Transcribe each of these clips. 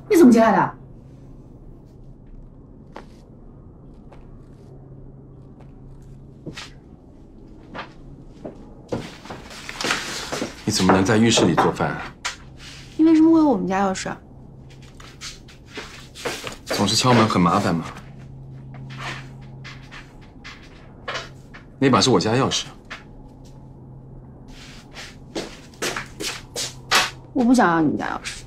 你怎么进来的？你怎么能在浴室里做饭？你为什么会有我们家钥匙？总是敲门很麻烦吗？那把是我家钥匙。我不想要你们家钥匙。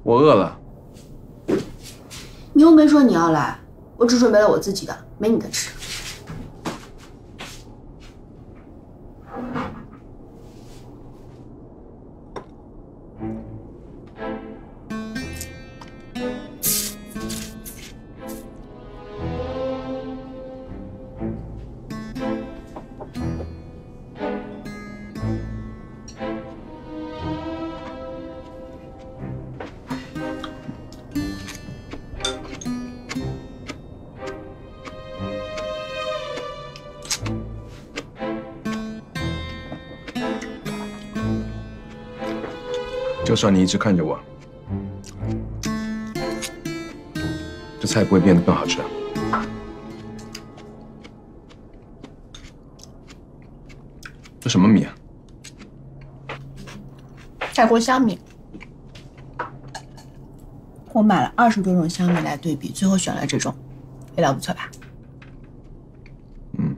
我饿了。你又没说你要来，我只准备了我自己的，没你的吃。就算你一直看着我，这菜不会变得更好吃。这什么米啊？泰国香米。我买了20多种香米来对比，最后选了这种，味道不错吧？嗯。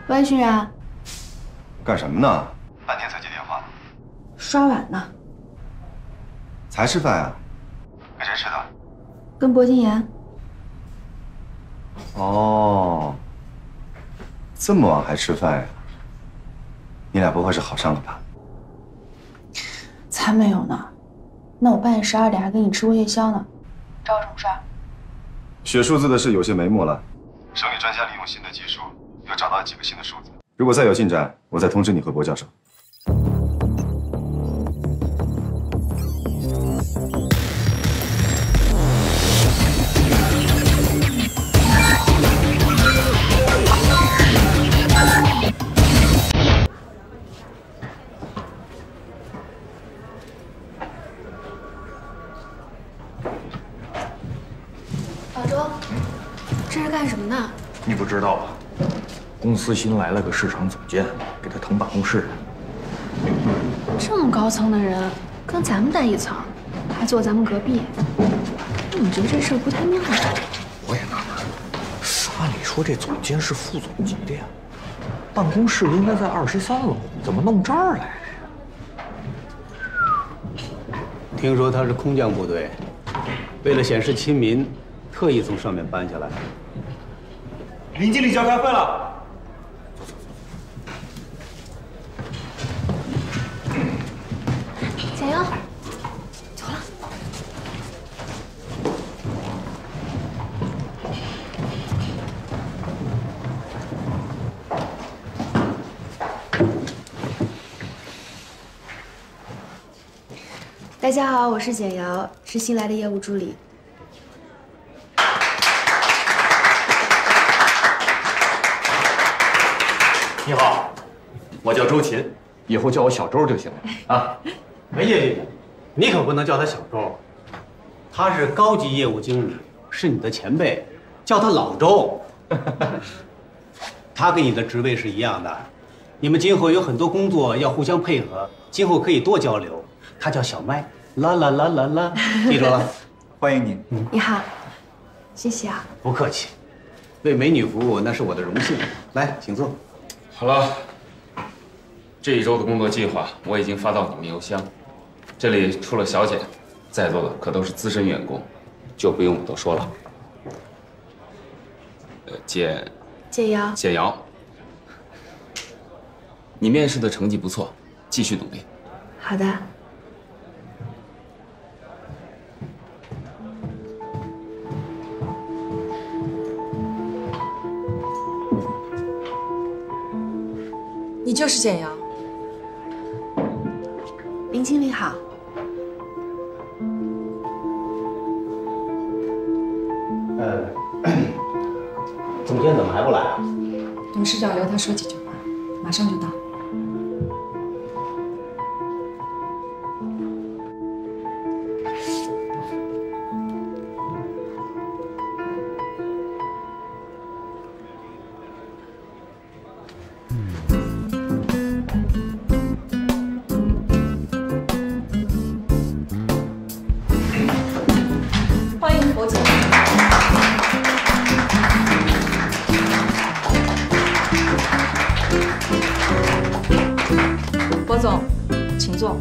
喂，欣然，干什么呢？半天才接电话。刷碗呢。才吃饭呀？跟谁吃的？跟薄金言。哦，这么晚还吃饭呀？你俩不会是好上了吧？才没有呢。那我半夜12点还跟你吃过夜宵呢。找我什么事儿？写数字的事有些眉目了。省里专家利用新的技术，又找到了几个新的数字。如果再有进展，我再通知你和薄教授。老周，这是干什么呢？你不知道啊？公司新来了个市场总监，给他腾办公室。这么高层的人，跟咱们待一层，还坐咱们隔壁，怎么觉得这事儿不太妙啊？我也纳闷，按理说这总监是副总级的呀，办公室应该在23楼，怎么弄这儿来了呀？听说他是空降部队，为了显示亲民，特意从上面搬下来。林经理就要开会了。简瑶，走了。大家好，我是简瑶，是新来的业务助理。你好，我叫周琴，以后叫我小周就行了啊。哎呀，你可不能叫他小周，他是高级业务经理，是你的前辈，叫他老周。他跟你的职位是一样的，你们今后有很多工作要互相配合，今后可以多交流。他叫小麦，啦啦啦啦啦，记住了。欢迎你。你好，谢谢啊。不客气，为美女服务那是我的荣幸。来，请坐。好了，这一周的工作计划我已经发到你们邮箱。这里除了小简，在座的可都是资深员工，就不用我多说了。简瑶，你面试的成绩不错，继续努力。好的。你就是简瑶。林经理好。总监怎么还不来啊？董事长留他说几句话，马上就到。欢迎博总。博总，请坐。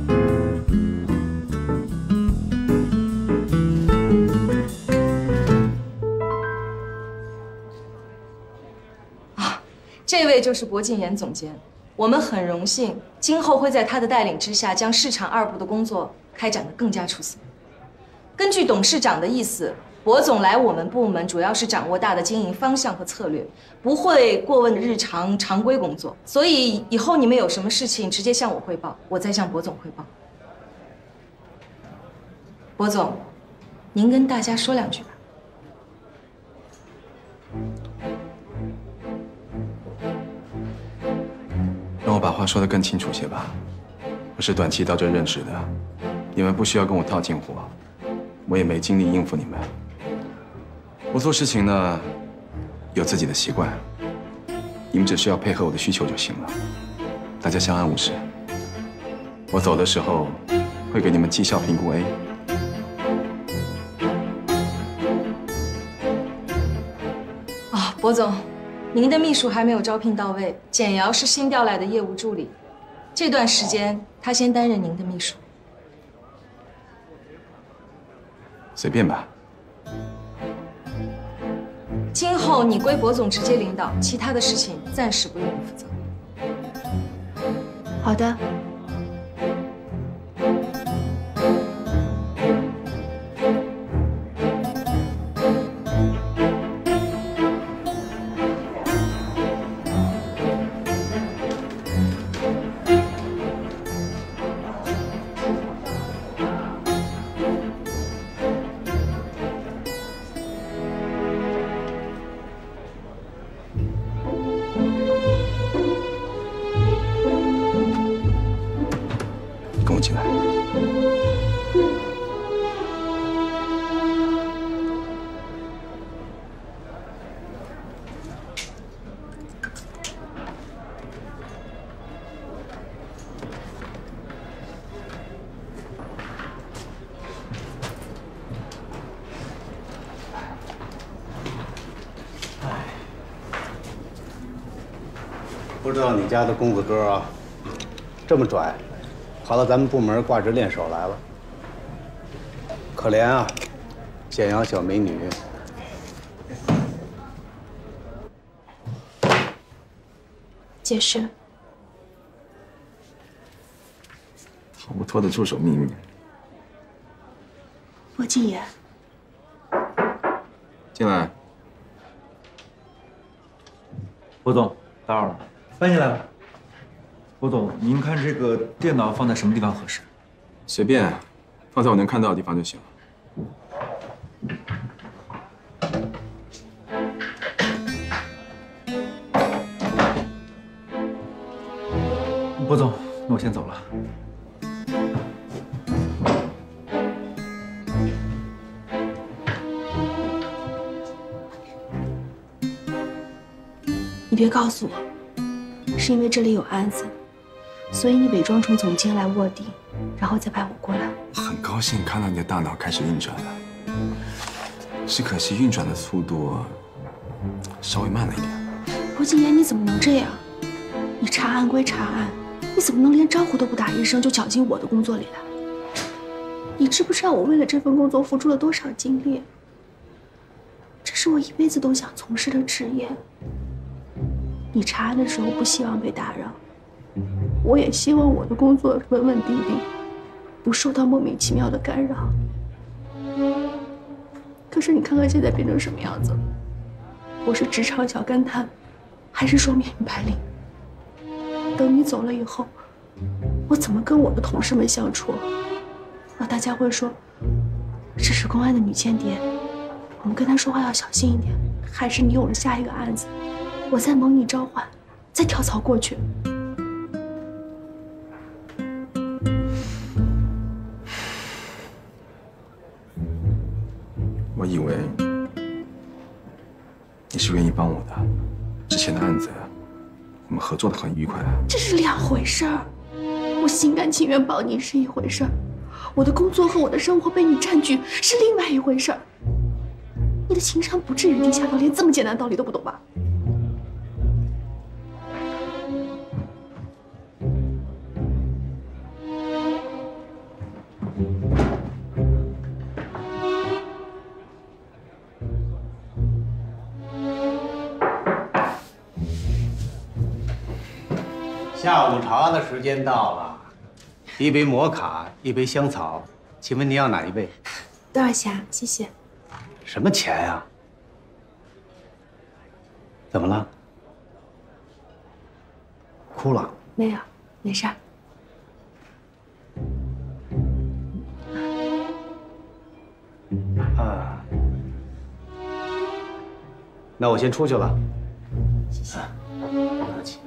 啊，这位就是博晋言总监，我们很荣幸，今后会在他的带领之下，将市场2部的工作开展得更加出色。根据董事长的意思，博总来我们部门主要是掌握大的经营方向和策略，不会过问日常常规工作。所以以后你们有什么事情直接向我汇报，我再向博总汇报。博总，您跟大家说2句吧。让我把话说得更清楚些吧。我是短期到这任职的，你们不需要跟我套近乎，我也没精力应付你们。我做事情呢，有自己的习惯，你们只需要配合我的需求就行了。大家相安无事。我走的时候会给你们绩效评估 A。啊，博总，您的秘书还没有招聘到位，简瑶是新调来的业务助理，这段时间她先担任您的秘书。随便吧。今后你归博总直接领导，其他的事情暂时不用你负责。好的。跟我进来。不知道你家的公子哥啊，这么拽，跑到咱们部门挂职练手来了。可怜啊，咸阳小美女。解释。逃不脱的助手命运。薄敬言，进来。薄总，打扰了，搬进来吧。薄总，您看这个电脑放在什么地方合适？随便，放在我能看到的地方就行。薄总，那我先走了。你别告诉我，是因为这里有案子，所以你伪装成总监来卧底，然后再派我过来。我很高兴看到你的大脑开始运转了，只可惜运转的速度稍微慢了一点。薄敬言，你怎么能这样？你查案归查案，你怎么能连招呼都不打一声就搅进我的工作里来？你知不知道我为了这份工作付出了多少精力？这是我一辈子都想从事的职业。你查案的时候不希望被打扰，我也希望我的工作稳稳定定，不受到莫名其妙的干扰。可是你看看现在变成什么样子了？我是职场小干探，还是双面人白领？等你走了以后，我怎么跟我的同事们相处？大家会说这是公安的女间谍，我们跟她说话要小心一点。还是你有了下一个案子，我再蒙你召唤，再跳槽过去。我以为你是愿意帮我的，之前的案子我们合作的很愉快。这是两回事儿，我心甘情愿帮你是一回事儿，我的工作和我的生活被你占据是另外一回事儿。你的情商不至于低下到连这么简单的道理都不懂吧？下午茶的时间到了，一杯摩卡，一杯香草，请问您要哪一杯？多少钱？谢谢。什么钱呀？怎么了？哭了？没有，没事儿。啊，那我先出去了。谢谢。不客气。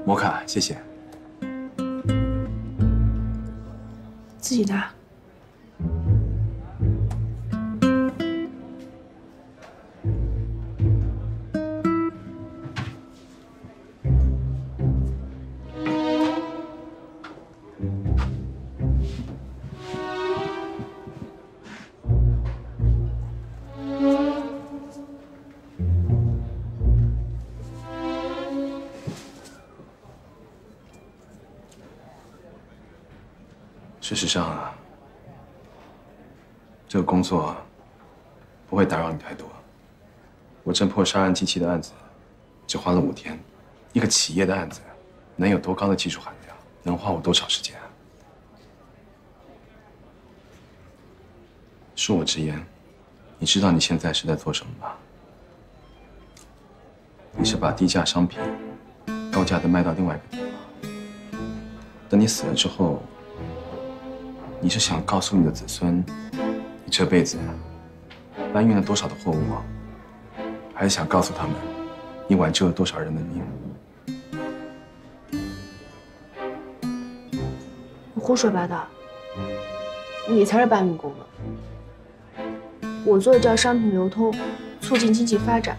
摩卡，谢谢。自己拿。事实上啊，这个工作不会打扰你太多。我侦破杀人机器的案子只花了5天，一个企业的案子能有多高的技术含量，能花我多少时间啊？恕我直言，你知道你现在是在做什么吗？你是把低价商品高价的卖到另外一个地方，等你死了之后。你是想告诉你的子孙，你这辈子搬运了多少的货物，还是想告诉他们，你挽救了多少人的命？你胡说八道！你才是搬运工呢。我做的叫商品流通，促进经济发展，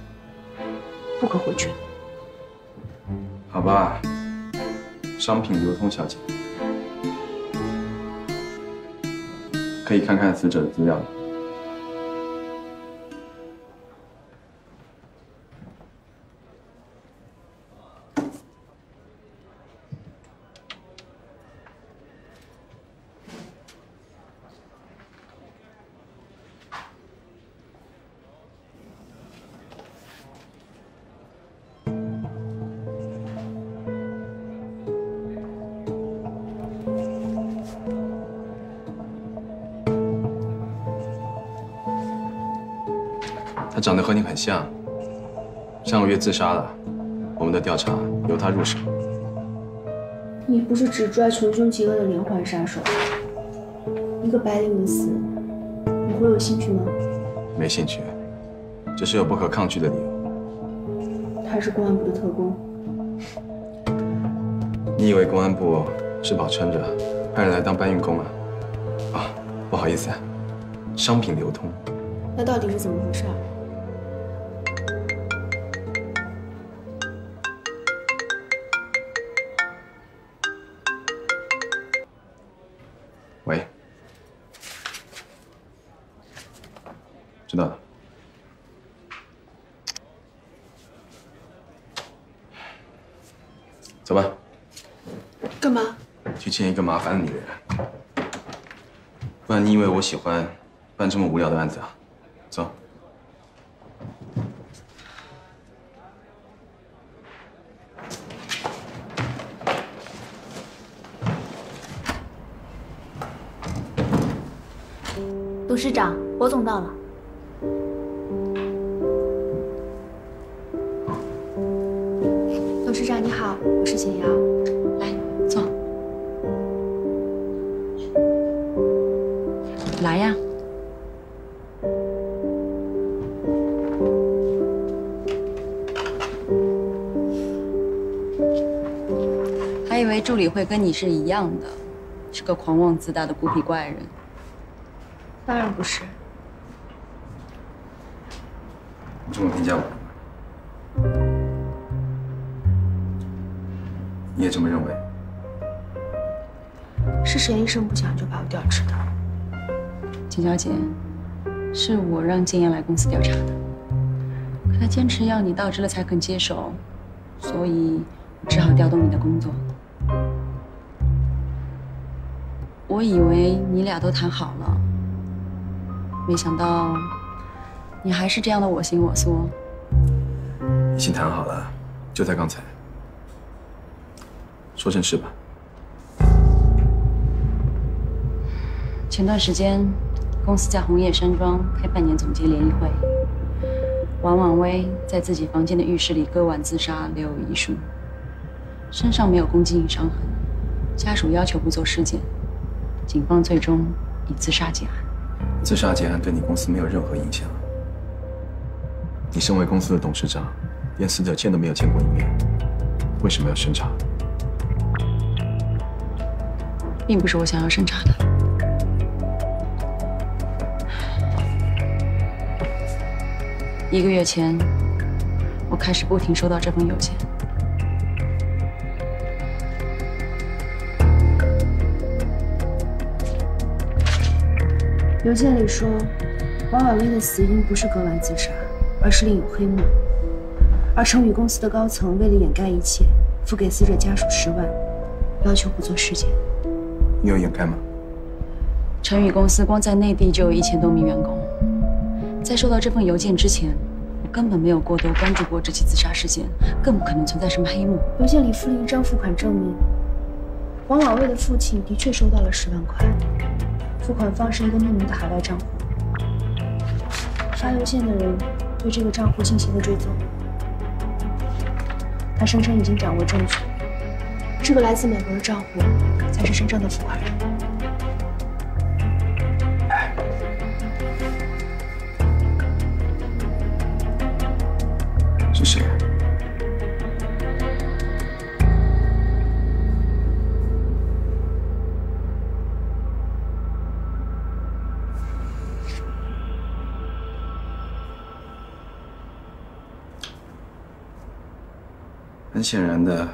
不可或缺。好吧，商品流通小姐，可以看看死者的资料。他长得和你很像，上个月自杀了。我们的调查由他入手。你不是只抓穷凶极恶的连环杀手，一个白领的死，你会有兴趣吗？没兴趣，只是有不可抗拒的理由。他是公安部的特工。你以为公安部是饱撑着，派人来当搬运工啊？啊，不好意思，商品流通。那到底是怎么回事啊？喂，知道了。走吧。干嘛？去见一个麻烦的女人，不然你以为我喜欢办这么无聊的案子啊？走。董事长，博总到了。董事长你好，我是简瑶。来，坐。来呀。还以为助理会跟你是一样的，是个狂妄自大的孤僻怪人。当然不是。你这么评价我？你也这么认为？是谁一声不响就把我调职的？秦小姐，是我让金燕来公司调查的，可她坚持要你到职了才肯接手，所以我只好调动你的工作。我以为你俩都谈好了，没想到你还是这样的我行我素。已经谈好了，就在刚才。说正事吧。前段时间，公司在红叶山庄开半年总结联谊会，王婉薇在自己房间的浴室里割腕自杀，留有遗书，身上没有攻击性伤痕，家属要求不做尸检，警方最终以自杀结案。自杀结案对你公司没有任何影响。你身为公司的董事长，连死者见都没有见过一面，为什么要审查？并不是我想要审查的。1个月前，我开始不停收到这封邮件。邮件里说，王婉薇的死因不是割腕自杀，而是另有黑幕。而成宇公司的高层为了掩盖一切，付给死者家属10万，要求不做尸检。你有掩盖吗？成宇公司光在内地就有1000多名员工。在收到这封邮件之前，我根本没有过多关注过这起自杀事件，更不可能存在什么黑幕。邮件里附了一张付款证明，王婉薇的父亲的确收到了10万块，付款方是一个匿名的海外账户。发邮件的人对这个账户进行了追踪，他声称已经掌握证据，这个来自美国的账户才是真正的付款人。是谁？很显然的，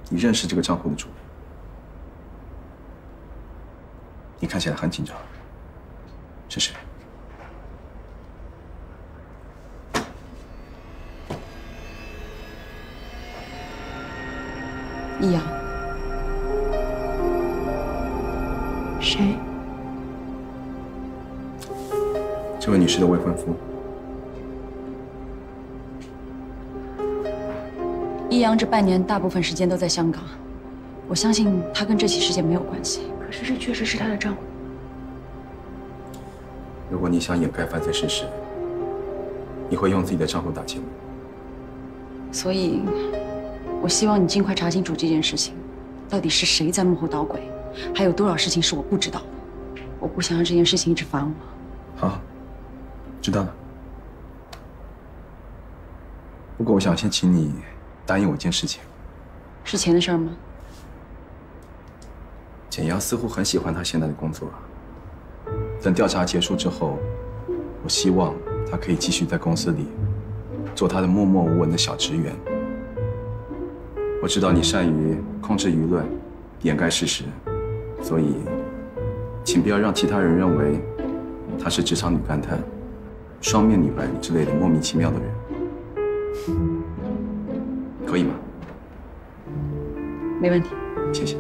你认识这个账户的主人？你看起来很紧张，是谁？易阳。谁？这位女士的未婚夫。易阳这半年大部分时间都在香港，我相信他跟这起事件没有关系。可是这确实是他的账户。如果你想掩盖犯罪事实，你会用自己的账户打钱吗？所以，我希望你尽快查清楚这件事情，到底是谁在幕后捣鬼，还有多少事情是我不知道的。我不想让这件事情一直烦我。好，知道了。不过我想先请你答应我一件事情。是钱的事儿吗？简阳似乎很喜欢他现在的工作。等调查结束之后，我希望他可以继续在公司里做他的默默无闻的小职员。我知道你善于控制舆论，掩盖事实，所以请不要让其他人认为她是职场女干探、双面女白领之类的莫名其妙的人，可以吗？没问题。谢谢。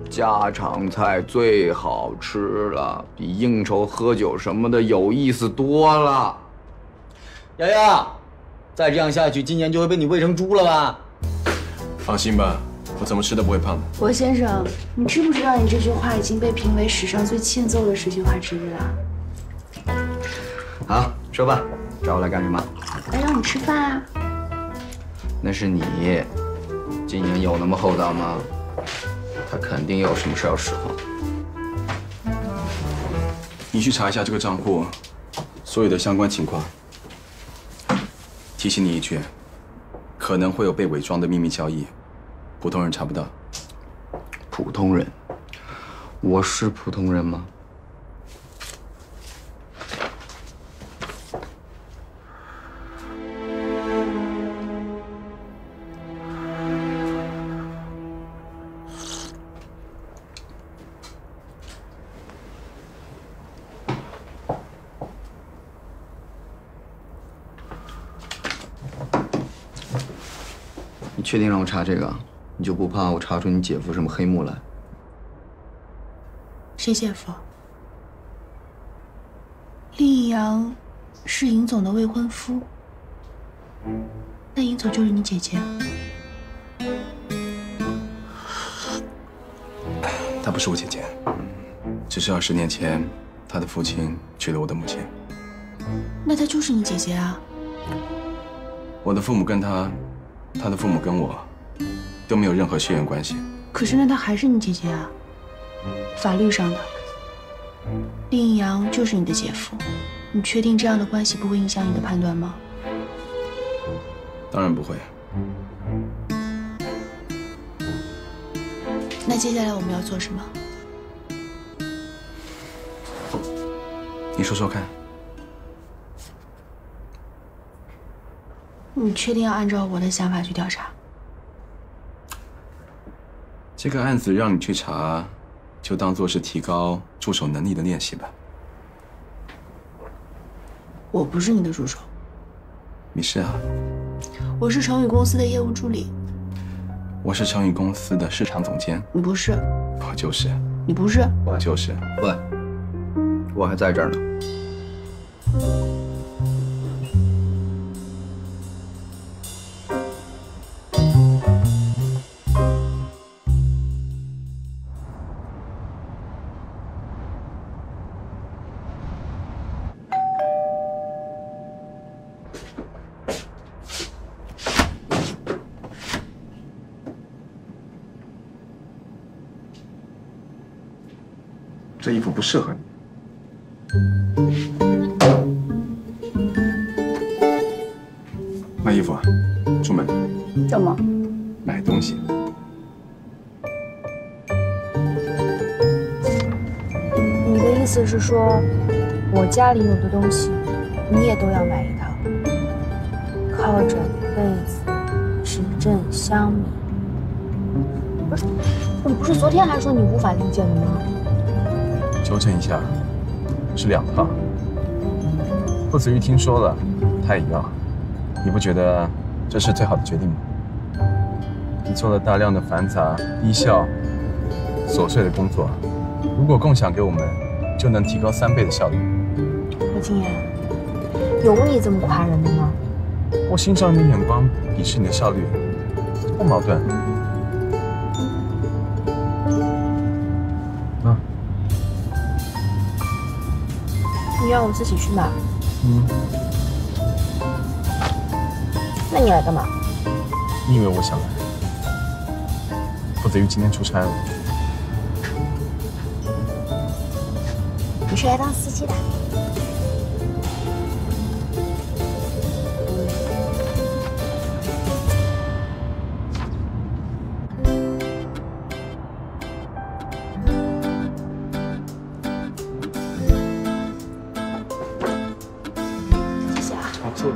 家常菜最好吃了，比应酬喝酒什么的有意思多了。瑶瑶，再这样下去，今年就会被你喂成猪了吧？放心吧，我怎么吃都不会胖的。博先生，你知不知道你这句话已经被评为史上最欠揍的10句话之一了？好，说吧，找我来干什么？来让你吃饭啊。那是你，金莹有那么厚道吗？他肯定有什么事要使唤。你去查一下这个账户所有的相关情况。提醒你一句，可能会有被伪装的秘密交易，普通人查不到。普通人？我是普通人吗？你确定让我查这个？你就不怕我查出你姐夫什么黑幕来？谁姐夫？厉一阳是尹总的未婚夫，那尹总就是你姐姐。她不是我姐姐，只是20年前她的父亲娶了我的母亲。那她就是你姐姐啊？我的父母跟她的父母跟我都没有任何血缘关系。可是那她还是你姐姐啊，法律上的。厉一阳就是你的姐夫，你确定这样的关系不会影响你的判断吗？当然不会。那接下来我们要做什么？你说说看。你确定要按照我的想法去调查？这个案子让你去查，就当做是提高助手能力的练习吧。我不是你的助手。你是啊。我是成宇公司的业务助理。我是成宇公司的市场总监。你不是。我就是。你不是。我就是。喂，我还在这儿呢。这衣服不适合你。卖衣服啊？出门？怎么？买东西。你的意思是说，我家里有的东西你也都要买一套。靠枕、被子、指针、香米。不是，你不是昨天还说你无法理解的吗？纠正一下，是2套。傅子玉听说了，他也要。你不觉得这是最好的决定吗？你做了大量的繁杂、低效、琐碎的工作，如果共享给我们，就能提高3倍的效率。何静言，有你这么夸人的吗？我欣赏你的眼光，鄙视你的效率，这不矛盾。啊？你让我自己去买。嗯。那你来干嘛？你以为我想来？傅子玉今天出差了。你是来当司机的？谢谢啊。好，谢谢。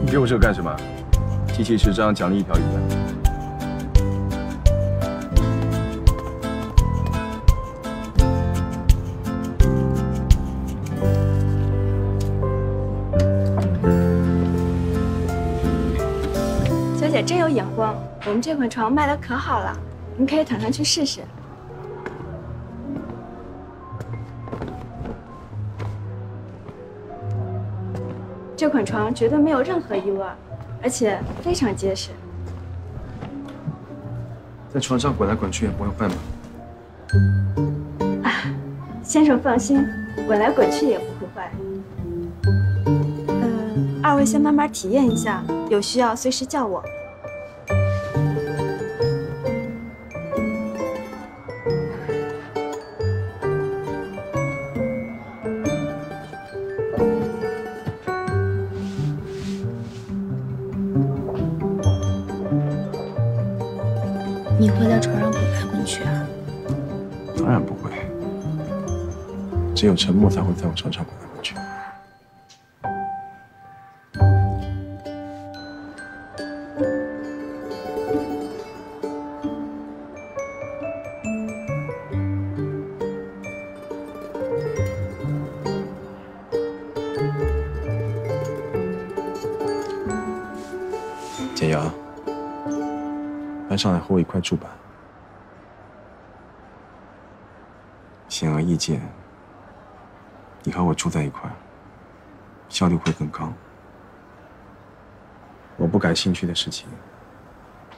你给我这个干什么？集齐10张，奖励1条鱼的。小姐真有眼光，我们这款床卖的可好了，您可以躺上去试试。这款床绝对没有任何异味，而且非常结实。在床上滚来滚去也不会坏吗？先生放心，滚来滚去也不会坏。2位先慢慢体验一下，有需要随时叫我。你会在床上滚来滚去啊？当然不会，只有沉默才会在我床上滚来滚去。简瑶，搬上来和我一块住吧。显而易见，你和我住在一块，效率会更高。我不感兴趣的事情，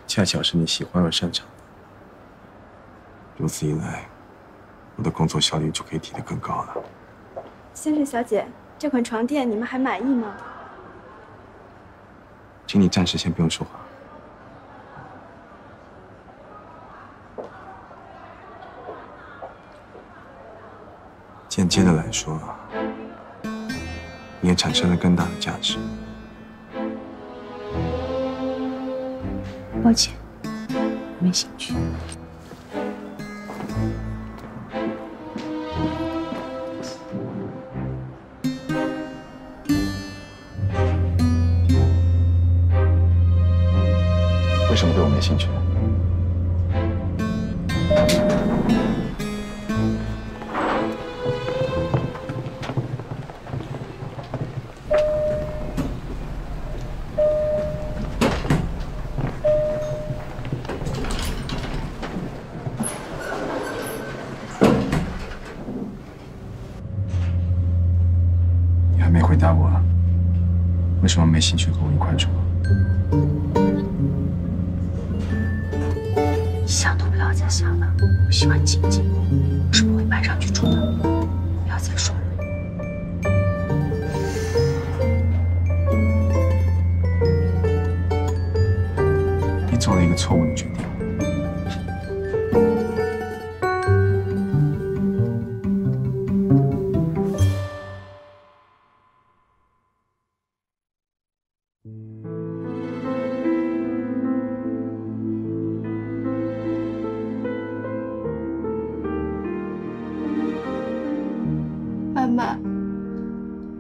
恰巧是你喜欢而擅长的。如此一来，我的工作效率就可以提得更高了。先生小姐，这款床垫你们还满意吗？请你暂时先不用说话。间接的来说，你也产生了更大的价值。抱歉，没兴趣。为什么对我没兴趣？你还没回答我，为什么没兴趣和我一块住？想都不要再想了，我喜欢静静，我是不会搬上去住的。不要再说了。你做了一个错误的决定。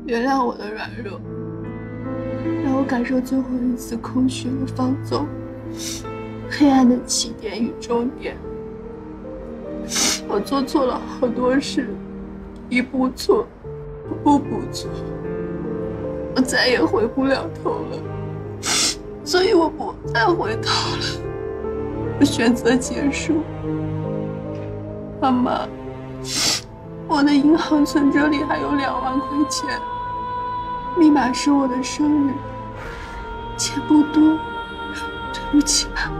原谅我的软弱，让我感受最后一次空虚和放纵，黑暗的起点与终点。我做错了好多事，一步错，步步错，我再也回不了头了，所以我不再回头了，我选择结束。妈妈，我的银行存折里还有2万块钱，密码是我的生日，钱不多，对不起妈妈。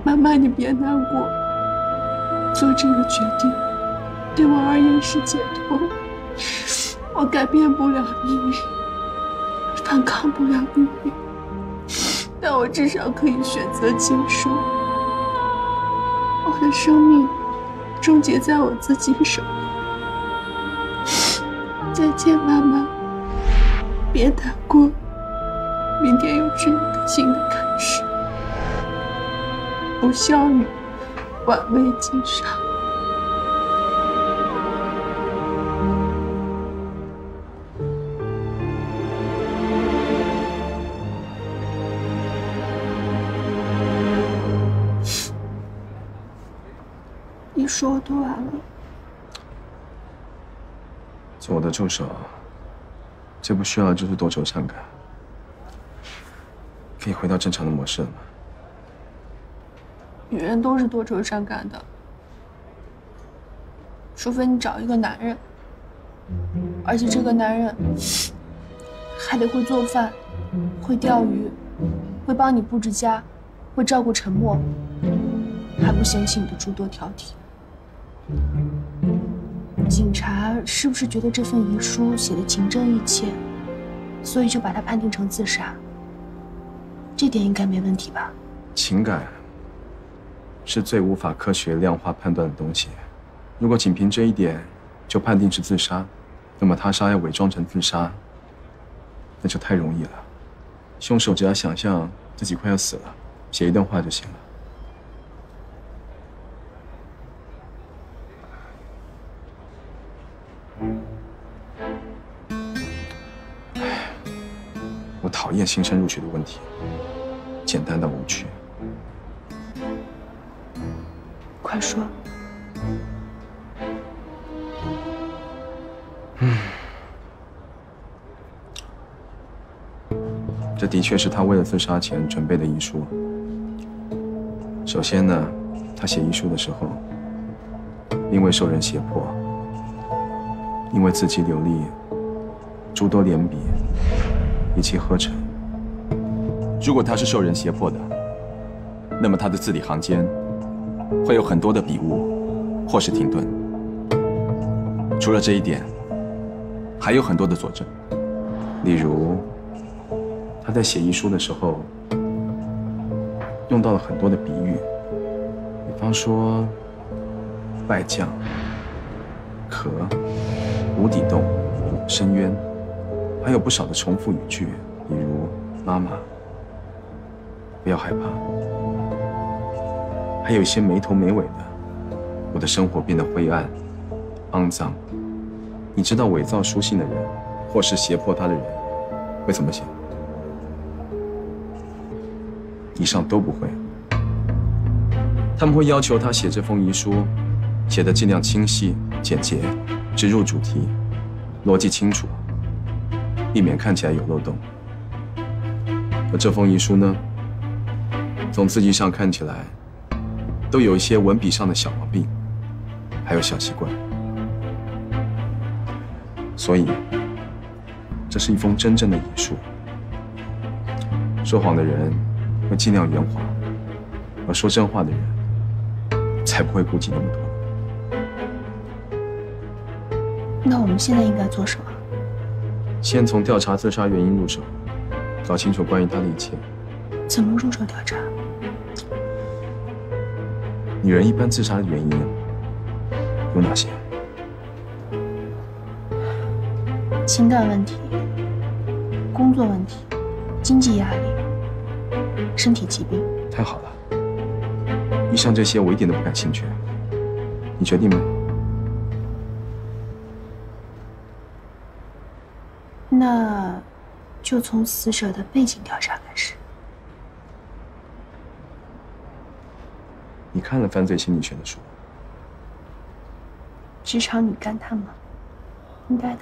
妈妈，你别难过，做这个决定对我而言是解脱。我改变不了命运，反抗不了命运，但我至少可以选择结束。我的生命终结在我自己手里。再见，妈妈，别难过，明天又是一个新的开始。不孝女，晚未经杀。遗书我读完了。做我的助手，最不需要的就是多愁善感，可以回到正常的模式了吗？女人都是多愁善感的，除非你找一个男人，而且这个男人还得会做饭，会钓鱼，会帮你布置家，会照顾沉默，还不嫌弃你的诸多挑剔。警察是不是觉得这份遗书写的情真意切，所以就把他判定成自杀？这点应该没问题吧？情感是最无法科学量化判断的东西。如果仅凭这一点就判定是自杀，那么他杀要伪装成自杀，那就太容易了。凶手只要想象自己快要死了，写一段话就行了。我讨厌新生入学的问题，简单到无趣。快说。这的确是他为了自杀前准备的遗书。首先呢，他写遗书的时候，因为受人胁迫，因为字迹流利，诸多连笔，一气呵成。如果他是受人胁迫的，那么他的字里行间会有很多的笔误或是停顿。除了这一点，还有很多的佐证，例如他在写遗书的时候用到了很多的比喻，比方说败将、壳、无底洞、深渊，还有不少的重复语句，比如妈妈，不要害怕，还有一些没头没尾的，我的生活变得灰暗、肮脏。你知道伪造书信的人，或是胁迫他的人会怎么写？以上都不会。他们会要求他写这封遗书，写得尽量清晰、简洁，直入主题，逻辑清楚，避免看起来有漏洞。而这封遗书呢，从字迹上看起来，都有一些文笔上的小毛病，还有小习惯。所以，这是一封真正的遗书。说谎的人会尽量圆滑，而说真话的人才不会顾忌那么多。那我们现在应该做什么？先从调查自杀原因入手，搞清楚关于他的一切。怎么入手调查？女人一般自杀的原因有哪些？情感问题、工作问题、经济压力、身体疾病。太好了，以上这些我一点都不感兴趣。你决定吗？就从死者的背景调查开始。你看了犯罪心理学的书？职场女干探吗？应该的。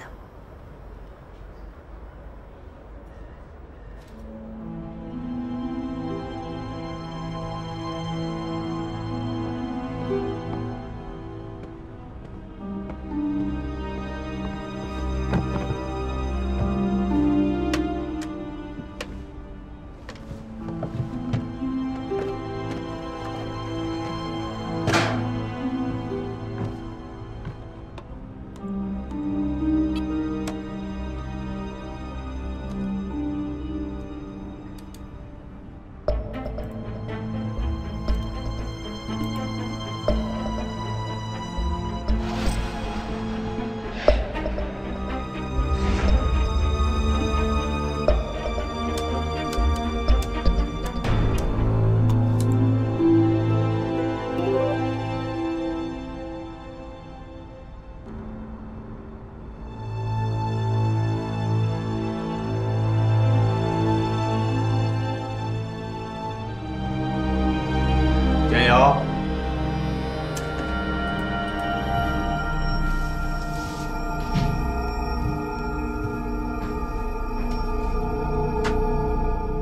加油！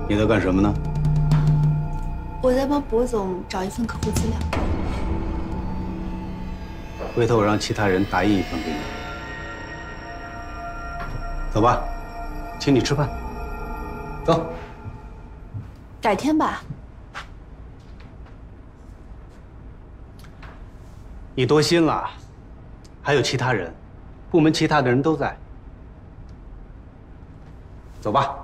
你在干什么呢？我在帮博总找一份客户资料。回头我让其他人打印一份给你。走吧，请你吃饭。走。改天吧。你多心了，还有其他人，部门其他的人都在。走吧。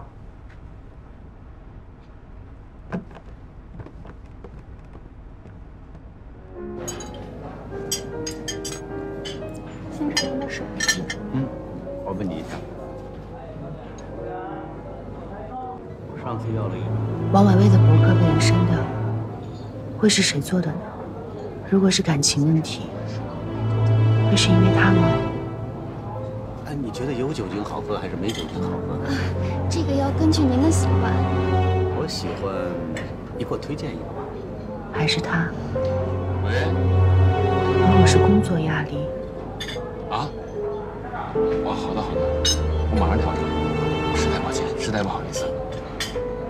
先生您的水。我问你一下，我上次要了一个。王婉薇的博客被人删掉，会是谁做的呢？如果是感情问题，会是因为他吗？哎，你觉得有酒精好喝还是没酒精好喝呢？这个要根据您的喜欢。我喜欢，你给我推荐一个吧。还是他？喂。如果是工作压力。啊？哦，好的好的，我马上调整。实在抱歉，实在不好意思。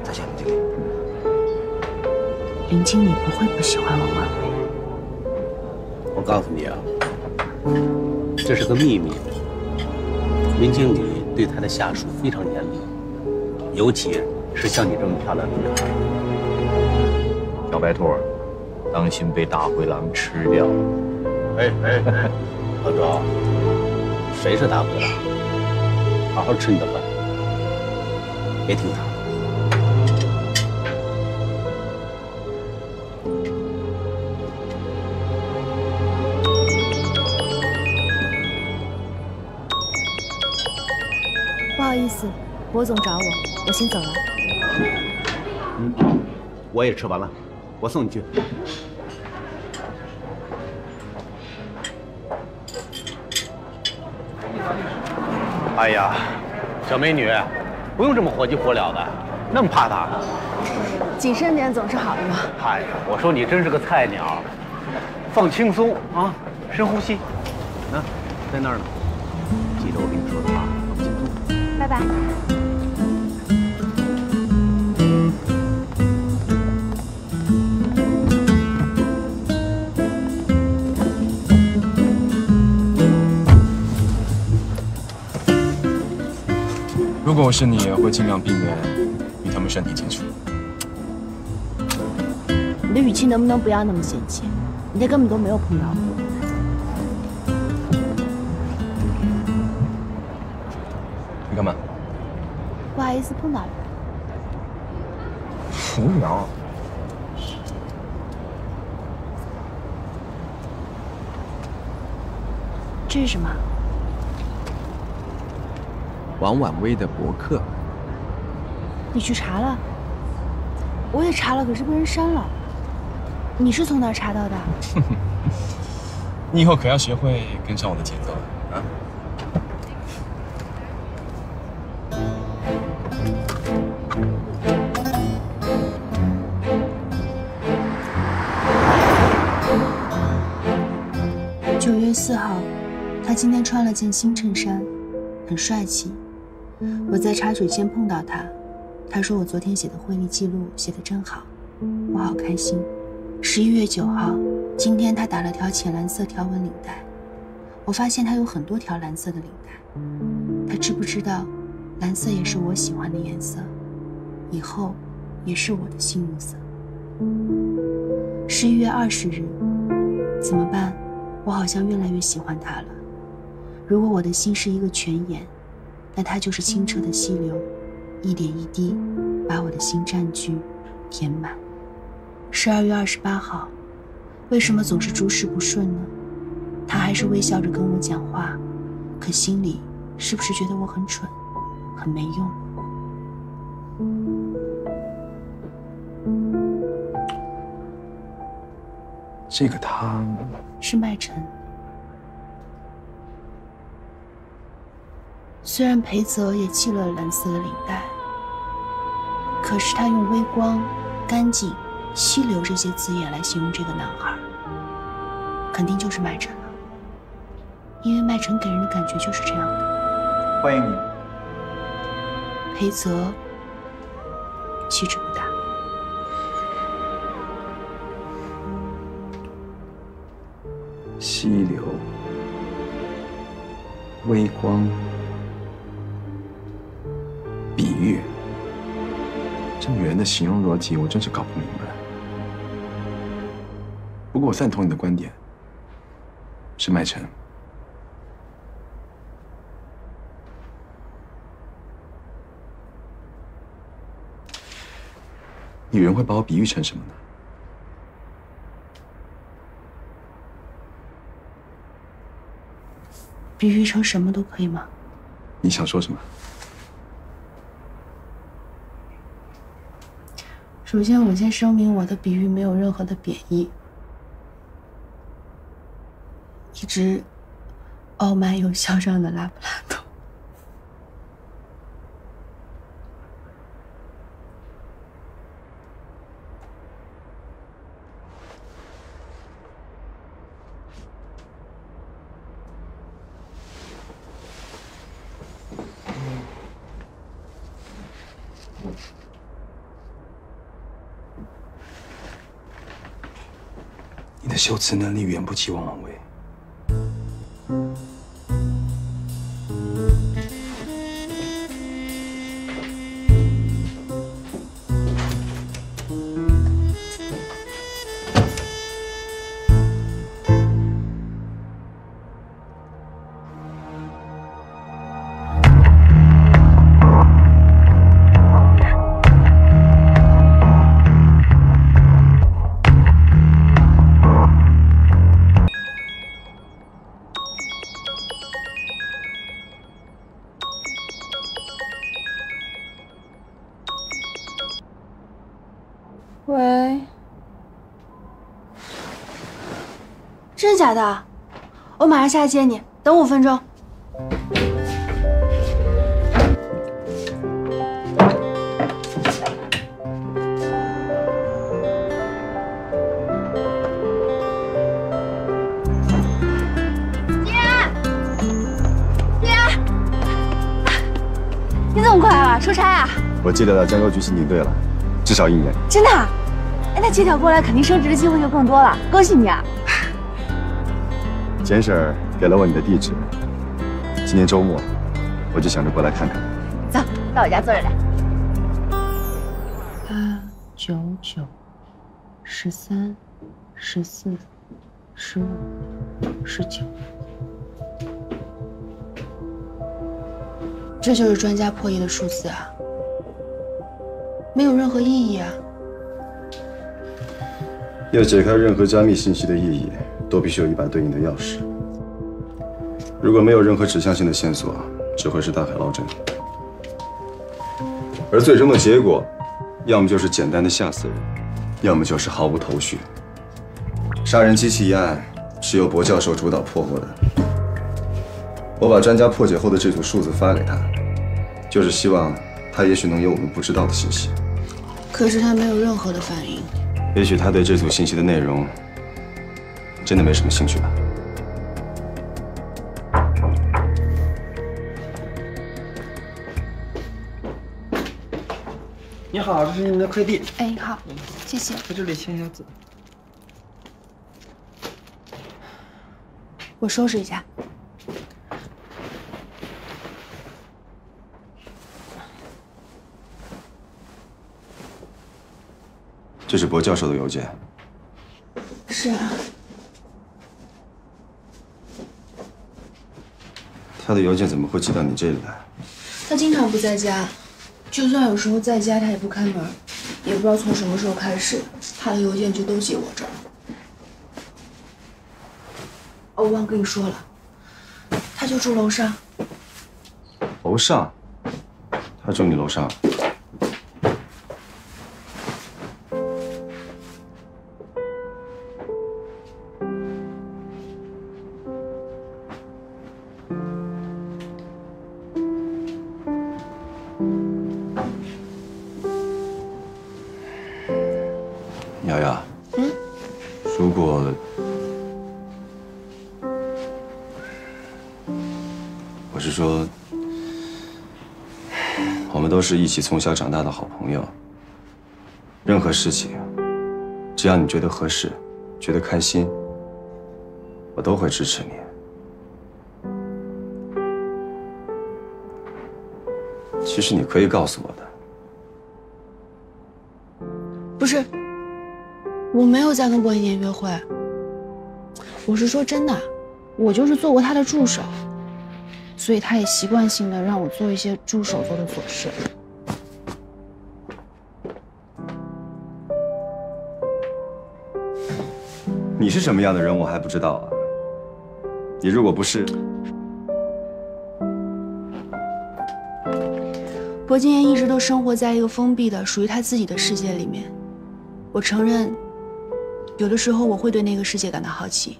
再见，林经理。林经理不会不喜欢王婉薇。我告诉你啊，这是个秘密。林经理对他的下属非常严厉，尤其是像你这么漂亮的女孩。小白兔，当心被大灰狼吃掉。哎，老周，谁是大灰狼？好好吃你的饭，别听他。不好意思，博总找我，我先走了。我也吃完了，我送你去。哎呀，小美女，不用这么火急火燎的，那么怕他？谨慎点总是好的嘛。哎呀，我说你真是个菜鸟，放轻松啊，深呼吸。啊，在那儿呢，记着我跟你说的话，放轻松。拜拜。如果我是你，我会尽量避免与他们身体接触。你的语气能不能不要那么嫌弃？人家根本都没有碰到过。你干嘛？不好意思碰到了。无聊。这是什么？王婉薇的博客。你去查了？我也查了，可是被人删了。你是从哪儿查到的？你以后可要学会跟上我的节奏了啊！ 4号，他今天穿了件新衬衫，很帅气。我在茶水间碰到他，他说我昨天写的会议记录写得真好，我好开心。11月9号，今天他打了条浅蓝色条纹领带，我发现他有很多条蓝色的领带。他知不知道，蓝色也是我喜欢的颜色，以后也是我的心目色。11月20日，怎么办？我好像越来越喜欢他了。如果我的心是一个泉眼，那它就是清澈的溪流，一点一滴把我的心占据填满。12月28号，为什么总是诸事不顺呢？他还是微笑着跟我讲话，可心里是不是觉得我很蠢，很没用？这个他是麦晨。虽然裴泽也系了蓝色的领带，可是他用微光、干净、溪流这些字眼来形容这个男孩，肯定就是麦晨了。因为麦晨给人的感觉就是这样的。欢迎你。裴泽气质不大。溪流、微光、比喻，这女人的形容逻辑我真是搞不明白。不过我赞同你的观点，是麦晨。女人会把我比喻成什么呢？比喻成什么都可以吗？你想说什么？首先，我先声明，我的比喻没有任何的贬义，一只傲慢又嚣张的拉布拉多。你的修辞能力远不及王王维。喂，真的假的？我马上下来接你，等5分钟。爹，你怎么过来了？出差啊？我借调到江州局刑警队了，至少1年。真的？哎，那借调过来肯定升职的机会就更多了，恭喜你啊！简婶儿给了我你的地址，今年周末我就想着过来看看。走，到我家坐着来。 899、13、14、15、19，这就是专家破译的数字啊，没有任何意义啊。要解开任何加密信息的意义，都必须有一把对应的钥匙。如果没有任何指向性的线索，只会是大海捞针。而最终的结果，要么就是简单的吓死人，要么就是毫无头绪。杀人机器一案是由薄教授主导破获的。我把专家破解后的这组数字发给他，就是希望他也许能有我们不知道的信息。可是他没有任何的反应。也许他对这组信息的内容真的没什么兴趣吧。你好，这是您的快递。哎，好，谢谢。在这里签一下字。我收拾一下。这是薄教授的邮件。是啊。他的邮件怎么会寄到你这里来？他经常不在家，就算有时候在家，他也不开门，也不知道从什么时候开始，他的邮件就都寄我这儿。哦，我忘跟你说了，他就住楼上。楼上？他住你楼上？瑶瑶，如果我是说，我们都是一起从小长大的好朋友，任何事情，只要你觉得合适，觉得开心，我都会支持你。其实你可以告诉我的。不是，我没有在跟薄一年约会。我是说真的，我就是做过他的助手，所以他也习惯性的让我做一些助手做的琐事。你是什么样的人，我还不知道啊。你如果不是，薄金言一直都生活在一个封闭的、属于他自己的世界里面。我承认，有的时候我会对那个世界感到好奇。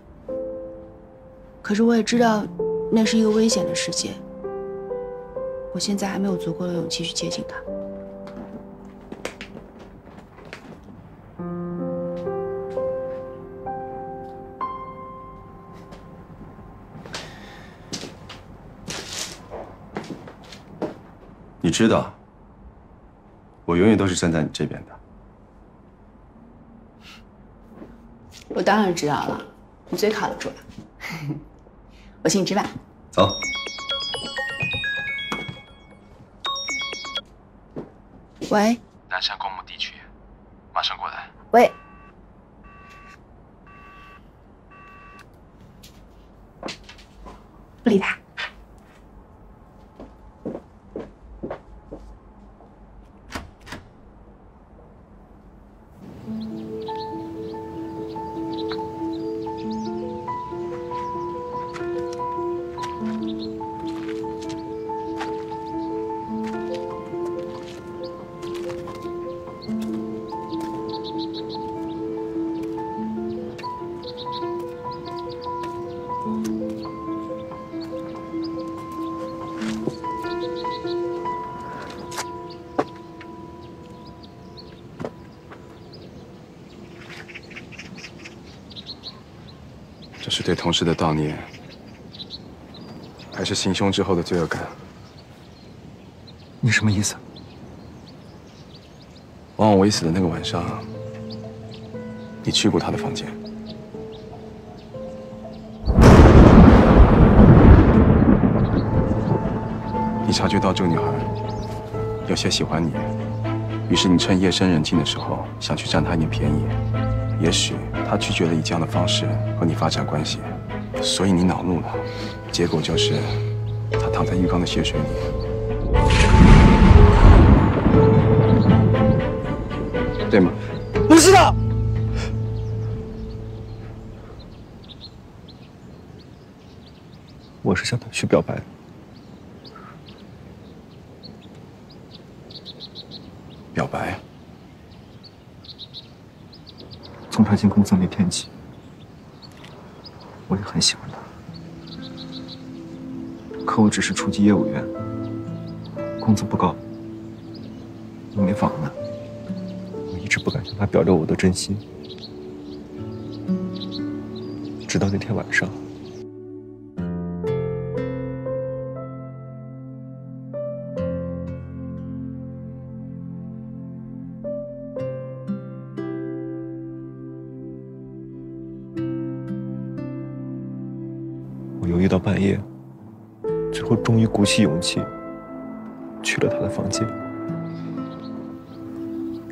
可是我也知道，那是一个危险的世界。我现在还没有足够的勇气去接近他。你知道，我永远都是站在你这边的。我当然知道了，你最靠得住了。我请你吃饭。走。喂。南山公墓地区，马上过来。喂。不理他。这是对同事的悼念，还是行凶之后的罪恶感？你什么意思？王婉薇死的那个晚上，你去过他的房间。你察觉到这个女孩有些喜欢你，于是你趁夜深人静的时候想去占她一点便宜。也许她拒绝了以这样的方式和你发展关系，所以你恼怒了，结果就是她躺在浴缸的血水里。对吗？不是的。我是向他去表白。表白？从他进公司那天起，我也很喜欢他。可我只是初级业务员，工资不高，又没房呢。我一直不敢向他表露我的真心，直到那天晚上。犹豫到半夜，最后终于鼓起勇气去了他的房间。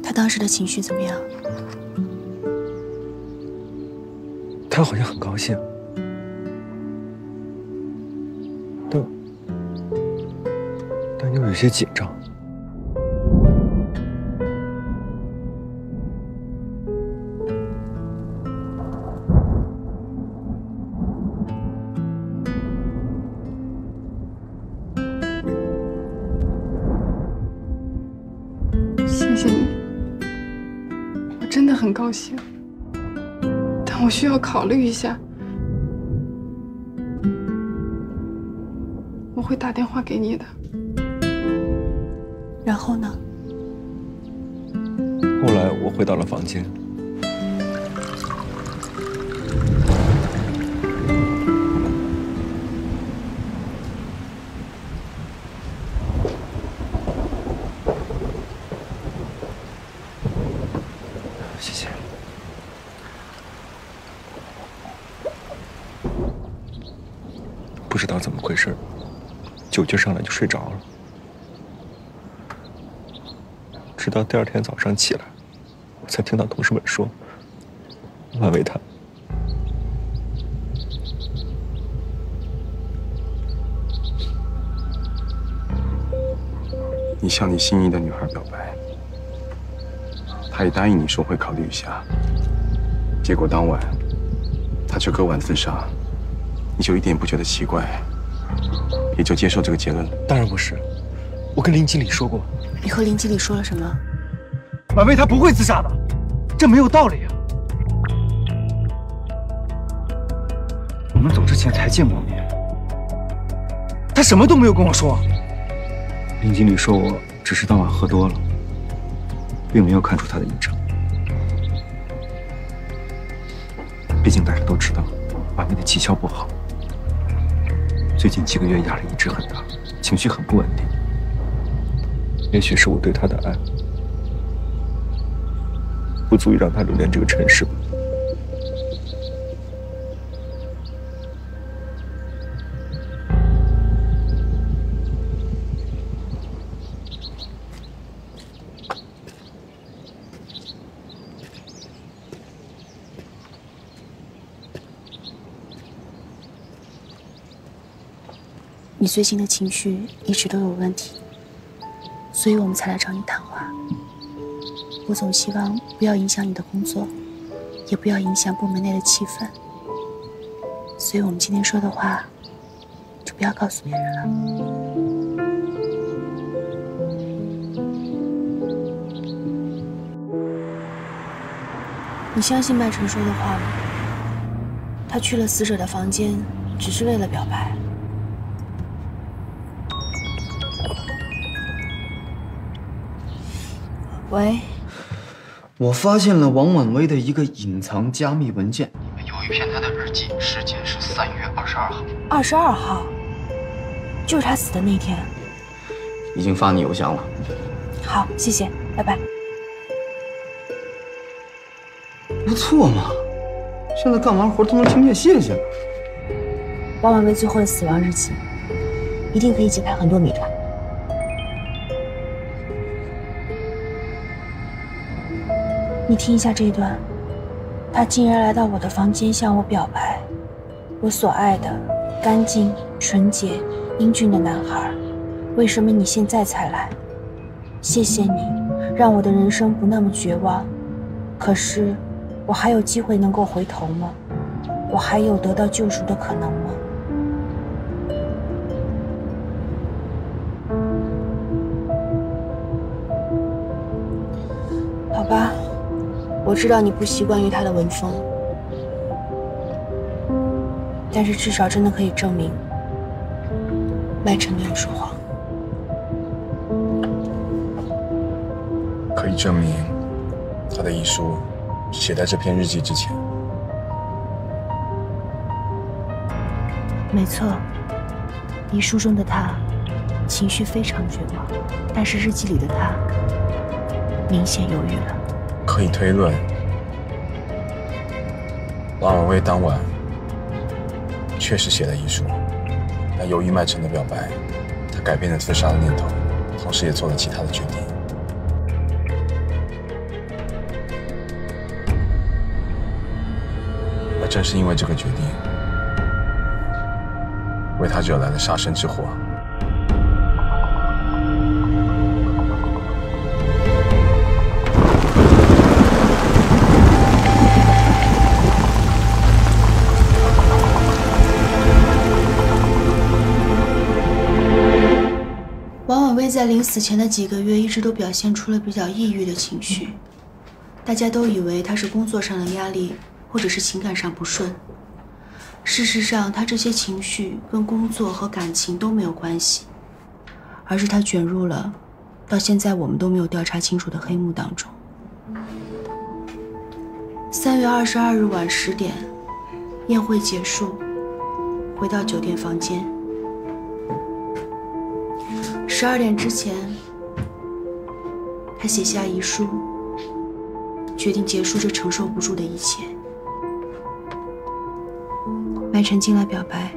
他当时的情绪怎么样？他好像很高兴，但又有些紧张。谢谢你，我真的很高兴，但我需要考虑一下。我会打电话给你的。然后呢？后来我回到了房间，谢谢。不知道怎么回事，酒劲上来就睡着了。直到第二天早上起来，我才听到同事们说，婉薇她你向你心仪的女孩表白，她也答应你说会考虑一下，结果当晚她却割腕自杀，你就一点不觉得奇怪，也就接受这个结论了？当然不是，我跟林经理说过。你和林经理说了什么？婉薇她不会自杀的，这没有道理啊！我们走之前才见过面，她什么都没有跟我说。林经理说我只是当晚喝多了，并没有看出她的异常。毕竟大家都知道，婉薇的气窍不好，最近几个月压力一直很大，情绪很不稳定。也许是我对她的爱不足以让她留恋这个城市吧。你最近的情绪一直都有问题，所以我们才来找你谈话。我总希望不要影响你的工作，也不要影响部门内的气氛，所以我们今天说的话就不要告诉别人了。你相信麦晨说的话吗？他去了死者的房间，只是为了表白。喂，我发现了王婉薇的一个隐藏加密文件，里面有一篇她的日记，时间是3月22号。22号，就是他死的那天。已经发你邮箱了。好，谢谢，拜拜。不错嘛，现在干完活都能听见谢谢了。王婉薇最后的死亡日期，一定可以解开很多谜团。你听一下这一段，他竟然来到我的房间向我表白，我所爱的干净、纯洁、英俊的男孩，为什么你现在才来？谢谢你，让我的人生不那么绝望。可是，我还有机会能够回头吗？我还有得到救赎的可能吗？好吧。我知道你不习惯于他的文风，但是至少真的可以证明麦晨没有说谎。可以证明他的遗书写在这篇日记之前。没错，遗书中的他情绪非常绝望，但是日记里的他明显犹豫了。可以推论，王婉薇当晚确实写了遗书，但由于麦晨的表白，他改变了自杀的念头，同时也做了其他的决定。而正是因为这个决定，为他惹来了杀身之祸。王婉薇在临死前的几个月一直都表现出了比较抑郁的情绪，大家都以为她是工作上的压力，或者是情感上不顺。事实上，她这些情绪跟工作和感情都没有关系，而是她卷入了到现在我们都没有调查清楚的黑幕当中。3月22日晚10点，宴会结束，回到酒店房间。12点之前，他写下遗书，决定结束这承受不住的一切。麦晨进来表白，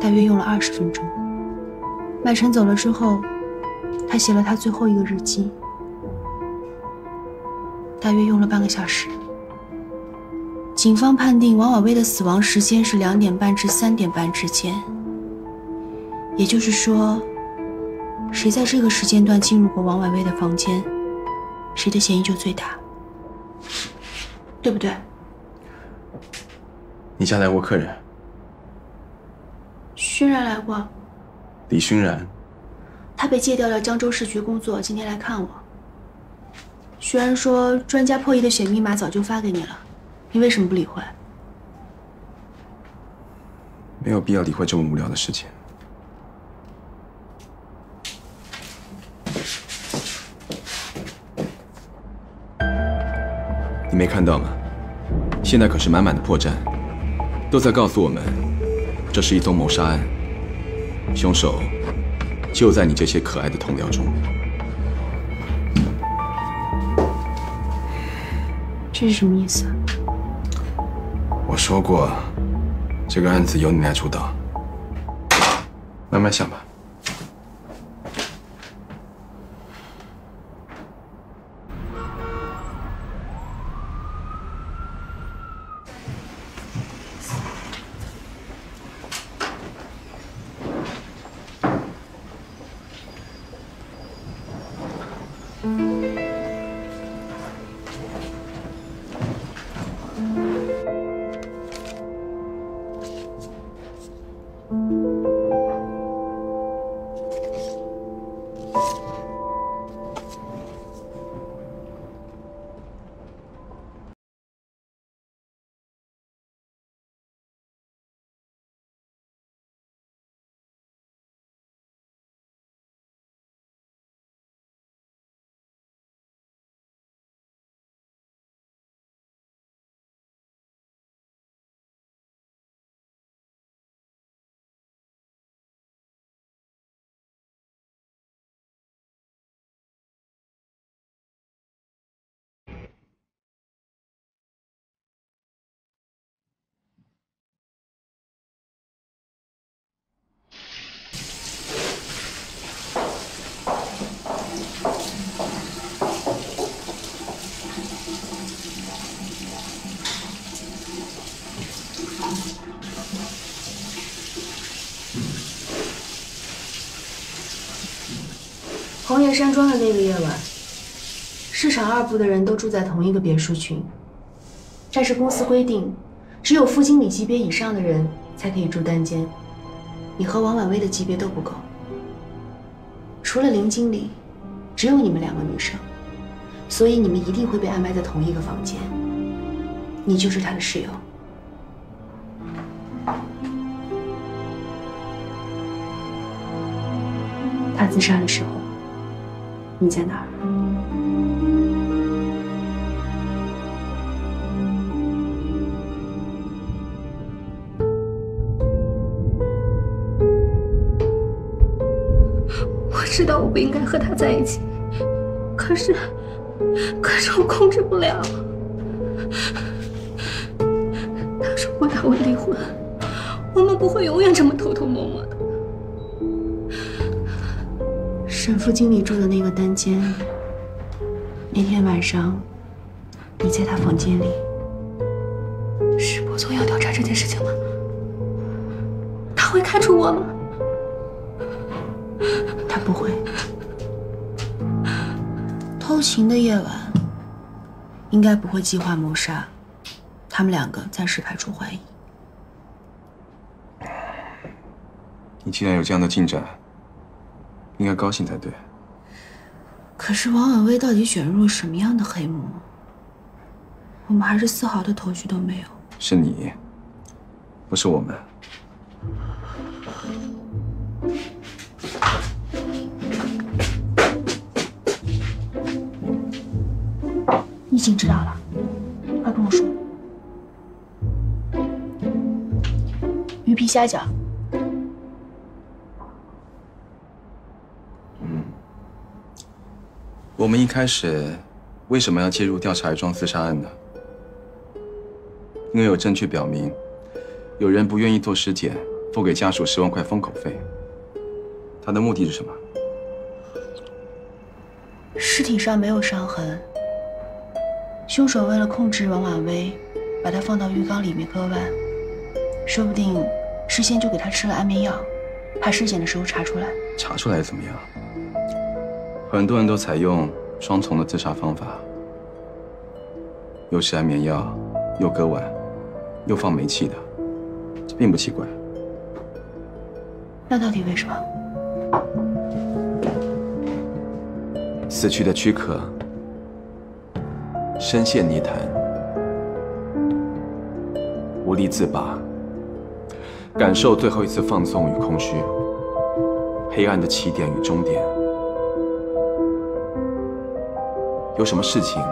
大约用了20分钟。麦晨走了之后，他写了他最后一个日记，大约用了半个小时。警方判定王婉薇的死亡时间是2点半至3点半之间，也就是说，谁在这个时间段进入过王婉薇的房间，谁的嫌疑就最大，对不对？你家来过客人？熏然来过，李熏然。他被借调到江州市局工作，今天来看我。熏然说，专家破译的血密码早就发给你了。你为什么不理会？没有必要理会这么无聊的事情。你没看到吗？现在可是满满的破绽，都在告诉我们，这是一宗谋杀案，凶手就在你这些可爱的同僚中。这是什么意思啊？我说过，这个案子由你来主导，慢慢想吧。红叶山庄的那个夜晚，市场2部的人都住在同一个别墅群，但是公司规定，只有副经理级别以上的人才可以住单间。你和王婉薇的级别都不够，除了林经理，只有你们2个女生，所以你们一定会被安排在同一个房间。你就是他的室友。他自杀的时候，你在哪儿？我知道我不应该和他在一起，可是可是我控制不了。他说过他会离婚，我们不会永远这么偷偷摸摸的。沈副经理住的那个单间，那天晚上你在他房间里，是柏宗要调查这件事情吗？他会开除我吗？他不会。偷情的夜晚，应该不会计划谋杀。他们两个暂时排除怀疑。你既然有这样的进展，应该高兴才对。可是王婉薇到底卷入了什么样的黑幕？我们还是丝毫的头绪都没有。是你，不是我们。你已经知道了，快跟我说。鱼皮虾饺。我们一开始为什么要介入调查一桩自杀案呢？因为有证据表明，有人不愿意做尸检，付给家属10万块封口费。他的目的是什么？尸体上没有伤痕，凶手为了控制王婉薇，把她放到浴缸里面割腕，说不定事先就给她吃了安眠药，怕尸检的时候查出来。查出来怎么样？很多人都采用双重的自杀方法，又吃安眠药，又割腕，又放煤气的，这并不奇怪。那到底为什么？死去的躯壳深陷泥潭，无力自拔，感受最后一次放纵与空虚，黑暗的起点与终点。有什么事情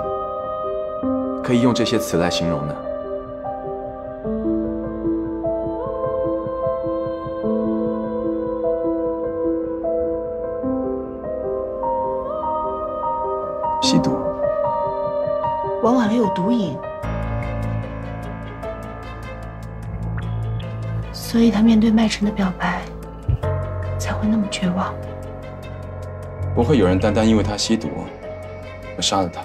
可以用这些词来形容呢？吸毒。王婉薇有毒瘾，所以她面对麦晨的表白才会那么绝望。不会有人单单因为他吸毒而杀了他。